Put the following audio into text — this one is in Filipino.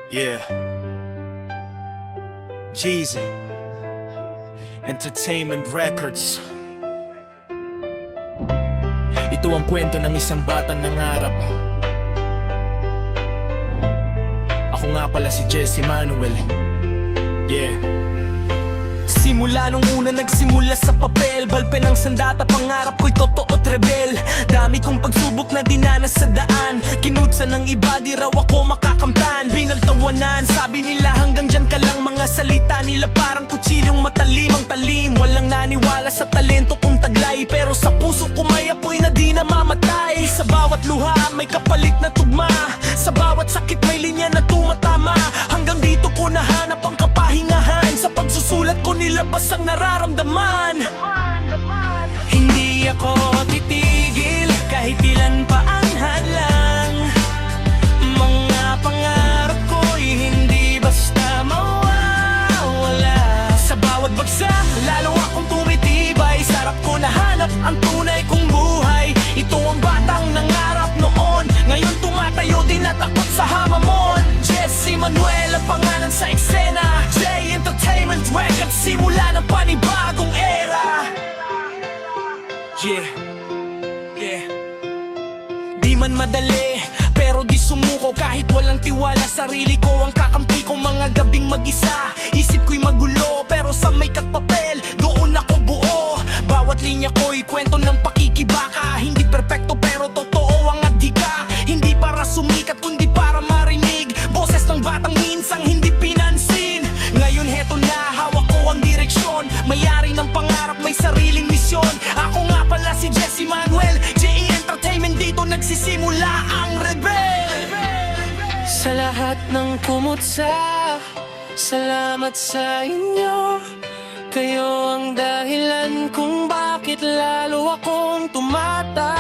Yeah. Jeezy Entertainment Records. Ito ang kwento ng isang batang nangarap. Ako nga pala si Jesse Manuel. Yeah. Simula nung una nagsimula sa papel, balpen ang sandata, pangarap ko'y totoo't rebel. Dami kong pagsubok na dinanas sa daan, kinutsa ng iba, di raw ako makakamtan. Binagtawanan, sabi nila hanggang dyan ka lang. Mga salita nila parang kutsilyong matalim ang talim. Walang naniwala sa talento kong taglay, pero sa puso ko may apoy na di namamatay. Sa bawat luha may kapalit na tugma, sa bawat sakit may linya na tumatama. Hanggang dito ko nahanap ang kapahingahan, sa pagsusulat ko nilabas ang nararamdaman. Hindi ako titigil kahit ilan pa ang hadlang. Mga pangarap ko'y hindi basta mawawala. Sa bawat bagsak, lalo akong tumitibay. Sarap ko nahanap ang tunay kong buhay. Ito ang batang nangarap noon, ngayon tumatayo din at takot sa hamamon. Jesse Manuel ang pangalan sa eksena, J Entertainment Records, simula ng panibagong era. Yeah. Yeah. Di man madali, pero di sumuko kahit walang tiwala. Sarili ko ang kakampi ko mga gabing mag-isa. Isip ko'y magulo, pero sa may katpapel, doon ako buo. Bawat linya ko'y kwento ng pakikibaka. Hindi perpekto pero totoo ang adhika. Hindi para sumikat kundi para marinig boses ng batang minsang hindi pinansin. Ngayon heto na, hawak ko ang direksyon. Mayari ng pangarap, may sariling misyon. Ako nga pala si Jesse Manuel, JE Entertainment, dito nagsisimula ang rebel. Sa lahat ng kumutsa, salamat sa inyo. Kayo ang dahilan kung bakit lalo akong tumatayo.